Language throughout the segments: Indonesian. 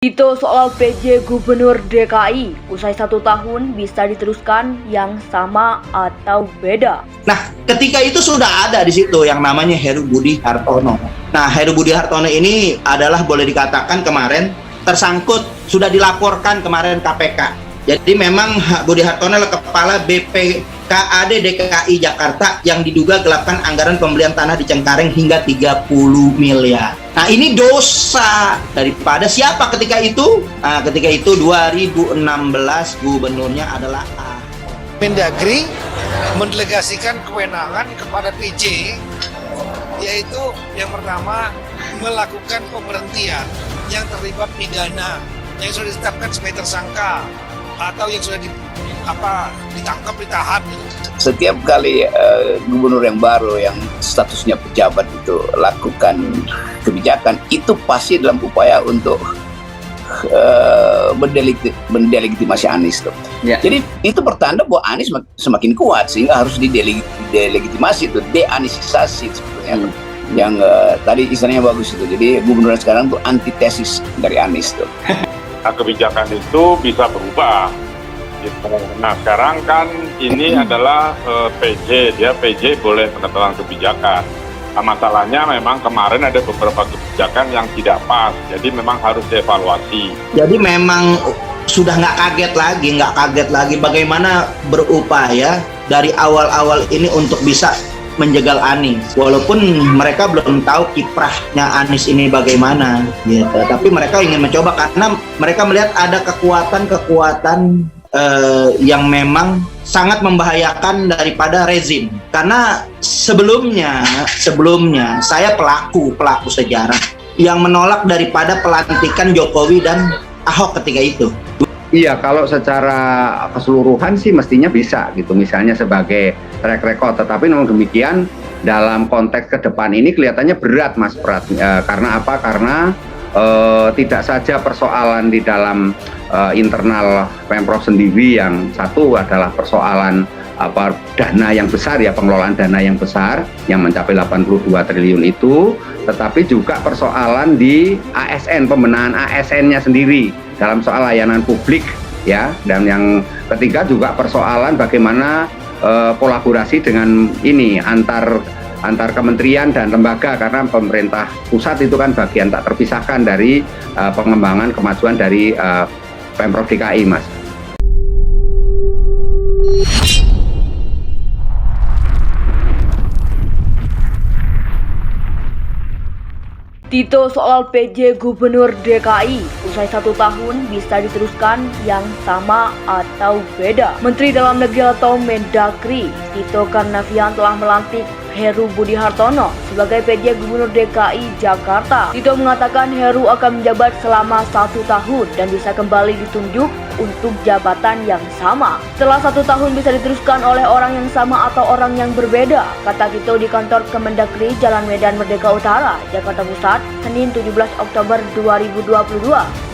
Itu soal PJ Gubernur DKI, usai 1 tahun bisa diteruskan yang sama atau beda. Nah, ketika itu sudah ada di situ yang namanya Heru Budi Hartono. Nah, Heru Budi Hartono ini adalah boleh dikatakan kemarin tersangkut, sudah dilaporkan kemarin KPK. Jadi memang Budi Hartono adalah kepala BPKAD DKI Jakarta yang diduga gelapkan anggaran pembelian tanah di Cengkareng hingga 30 miliar. Nah, ini dosa daripada siapa ketika itu? Nah, ketika itu 2016 gubernurnya adalah Mendagri mendelegasikan kewenangan kepada PJ, yaitu yang pertama melakukan pemberhentian yang terlibat pidana yang sudah ditetapkan sebagai tersangka atau yang sudah ditangkap, ditahan. Setiap kali gubernur yang baru yang statusnya pejabat itu lakukan kebijakan, itu pasti dalam upaya untuk mendelegitimasi Anies tuh. Ya. Jadi itu pertanda bahwa Anies semakin kuat sehingga harus didelegitimasi itu, deanisisasi sebetulnya. Yang tadi istilahnya bagus itu. Jadi gubernur sekarang tuh antitesis dari Anies tuh. Kebijakan itu bisa berubah. Gitu. Nah sekarang kan ini adalah PJ, dia PJ boleh menentukan kebijakan. Nah, masalahnya memang kemarin ada beberapa kebijakan yang tidak pas, jadi memang harus dievaluasi. Jadi memang sudah nggak kaget lagi bagaimana berupaya dari awal-awal ini untuk bisa menjegal Anies. Walaupun mereka belum tahu kiprahnya Anies ini bagaimana, gitu. Tapi mereka ingin mencoba karena mereka melihat ada kekuatan yang memang sangat membahayakan daripada rezim. Karena sebelumnya saya pelaku sejarah yang menolak daripada pelantikan Jokowi dan Ahok ketika itu. Iya, kalau secara keseluruhan sih mestinya bisa gitu, misalnya sebagai track record. Tetapi namun demikian dalam konteks ke depan ini kelihatannya berat, Mas Prat. Karena apa? Karena tidak saja persoalan di dalam internal Pemprov sendiri, yang satu adalah persoalan dana yang besar ya, pengelolaan dana yang besar yang mencapai 82 triliun itu, tetapi juga persoalan di ASN, pembenahan ASN-nya sendiri dalam soal layanan publik ya, dan yang ketiga juga persoalan bagaimana kolaborasi dengan ini antar kementerian dan lembaga, karena pemerintah pusat itu kan bagian tak terpisahkan dari pengembangan kemajuan dari Pemprov DKI, Mas. Tito soal PJ Gubernur DKI, usai 1 tahun bisa diteruskan yang sama atau beda. Menteri Dalam Negeri atau Mendagri, Tito Karnavian telah melantik Heru Budi Hartono sebagai PJ Gubernur DKI Jakarta. Tito mengatakan Heru akan menjabat selama 1 tahun dan bisa kembali ditunjuk untuk jabatan yang sama. Setelah 1 tahun bisa diteruskan oleh orang yang sama atau orang yang berbeda, kata Tito di kantor Kemendagri Jalan Medan Merdeka Utara, Jakarta Pusat, Senin 17 Oktober 2022.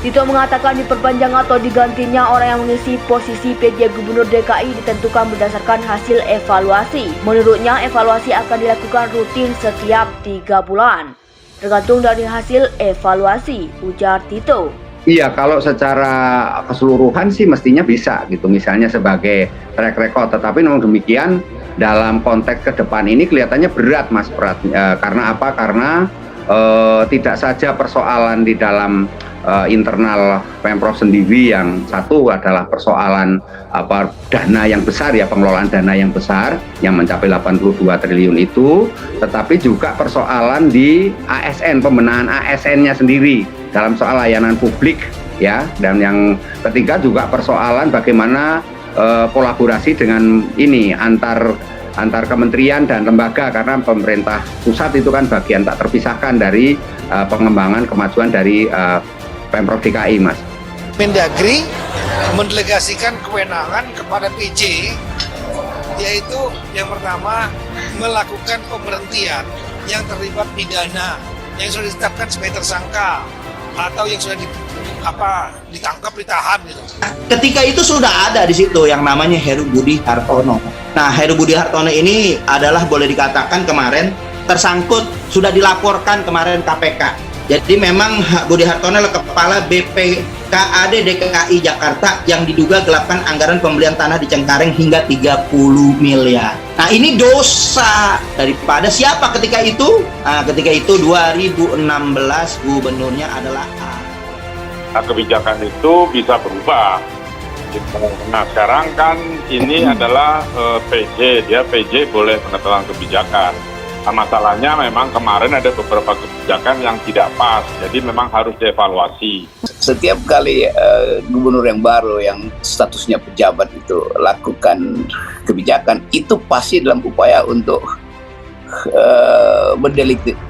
Tito mengatakan diperpanjang atau digantinya orang yang mengisi posisi PJ Gubernur DKI ditentukan berdasarkan hasil evaluasi. Menurutnya evaluasi akan dilakukan rutin setiap 3 bulan. Tergantung dari hasil evaluasi, ujar Tito. Iya, kalau secara keseluruhan sih mestinya bisa gitu, misalnya sebagai track record. Tetapi namun demikian dalam konteks ke depan ini kelihatannya berat, Mas Prat. Karena apa? Karena tidak saja persoalan di dalam internal Pemprov sendiri, yang satu adalah persoalan dana yang besar ya, pengelolaan dana yang besar yang mencapai 82 triliun itu, tetapi juga persoalan di ASN, pembenahan ASN-nya sendiri dalam soal layanan publik ya, dan yang ketiga juga persoalan bagaimana kolaborasi dengan ini antar kementerian dan lembaga, karena pemerintah pusat itu kan bagian tak terpisahkan dari pengembangan kemajuan dari Pemprov DKI, Mas. Mendagri mendelegasikan kewenangan kepada PJ, yaitu yang pertama melakukan pemberhentian yang terlibat pidana yang sudah ditetapkan sebagai tersangka atau yang sudah ditangkap, ditahan gitu. Ketika itu sudah ada di situ yang namanya Heru Budi Hartono. Nah, Heru Budi Hartono ini adalah boleh dikatakan kemarin tersangkut, sudah dilaporkan kemarin KPK. Jadi memang Budi Hartono adalah Kepala BPKAD DKI Jakarta yang diduga gelapkan anggaran pembelian tanah di Cengkareng hingga 30 miliar. Nah ini dosa daripada siapa ketika itu? Nah, ketika itu 2016 gubernurnya adalah A. Nah, kebijakan itu bisa berubah. Nah sekarang kan ini adalah PJ, dia PJ boleh penetapan kebijakan. Nah, masalahnya memang kemarin ada beberapa kebijakan yang tidak pas, jadi memang harus dievaluasi. Setiap kali gubernur yang baru yang statusnya pejabat itu lakukan kebijakan, itu pasti dalam upaya untuk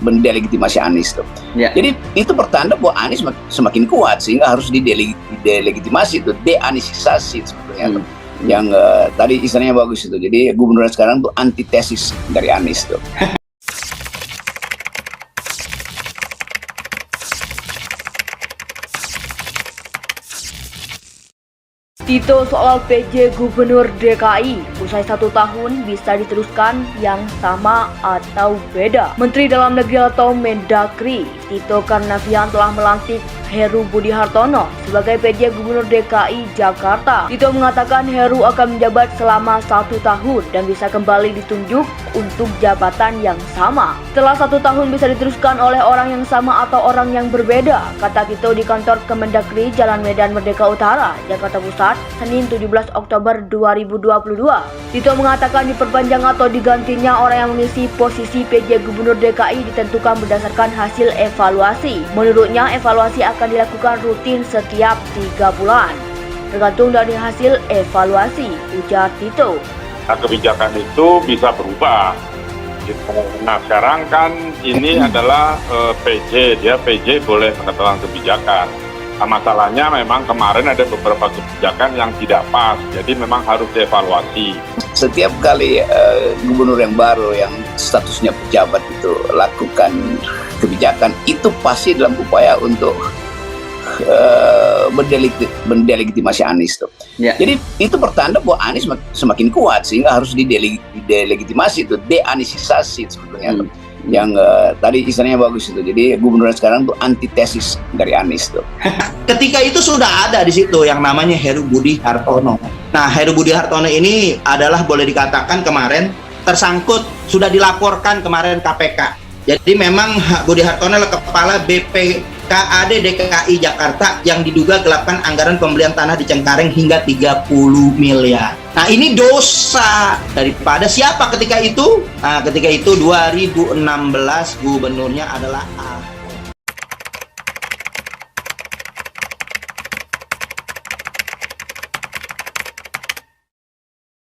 mendelegitimasi Anies tuh. Ya. Jadi itu pertanda bahwa Anies semakin kuat sehingga harus didelegitimasi itu, deanisisasi sebetulnya. Yang tadi istilahnya bagus itu. Jadi gubernur sekarang tuh antitesis dari Anies tuh. Tito soal PJ Gubernur DKI, usai 1 tahun bisa diteruskan yang sama atau beda. Menteri Dalam Negeri atau Mendagri, Tito Karnavian telah melantik Heru Budi Hartono sebagai PJ Gubernur DKI Jakarta. Tito mengatakan Heru akan menjabat selama 1 tahun dan bisa kembali ditunjuk untuk jabatan yang sama. Setelah 1 tahun bisa diteruskan oleh orang yang sama atau orang yang berbeda, kata Tito di kantor Kemendagri Jalan Medan Merdeka Utara, Jakarta Pusat, Senin 17 Oktober 2022. Tito mengatakan diperpanjang atau digantinya orang yang mengisi posisi PJ Gubernur DKI ditentukan berdasarkan hasil evaluasi. Menurutnya evaluasi akan dilakukan rutin setiap 3 bulan. Tergantung dari hasil evaluasi, ujar Tito. Nah, kebijakan itu bisa berubah. Nah sekarang kan ini adalah PJ, dia PJ boleh penetapan kebijakan. Nah, masalahnya memang kemarin ada beberapa kebijakan yang tidak pas, jadi memang harus dievaluasi. Setiap kali gubernur yang baru yang statusnya pejabat itu lakukan kebijakan, itu pasti dalam upaya untuk mendelegitimasi Anies tuh. Ya. Jadi itu pertanda bahwa Anies semakin kuat sehingga harus didelegitimasi itu, deanisisasi sebetulnya. Yang tadi istilahnya bagus itu. Jadi gubernur sekarang tuh antitesis dari Anies tuh. Ketika itu sudah ada di situ yang namanya Heru Budi Hartono. Nah, Heru Budi Hartono ini adalah boleh dikatakan kemarin tersangkut, sudah dilaporkan kemarin KPK. Jadi memang Budi Hartono adalah Kepala BPKAD DKI Jakarta yang diduga gelapkan anggaran pembelian tanah di Cengkareng hingga 30 miliar. Nah ini dosa daripada siapa ketika itu? Nah ketika itu 2016 gubernurnya adalah A.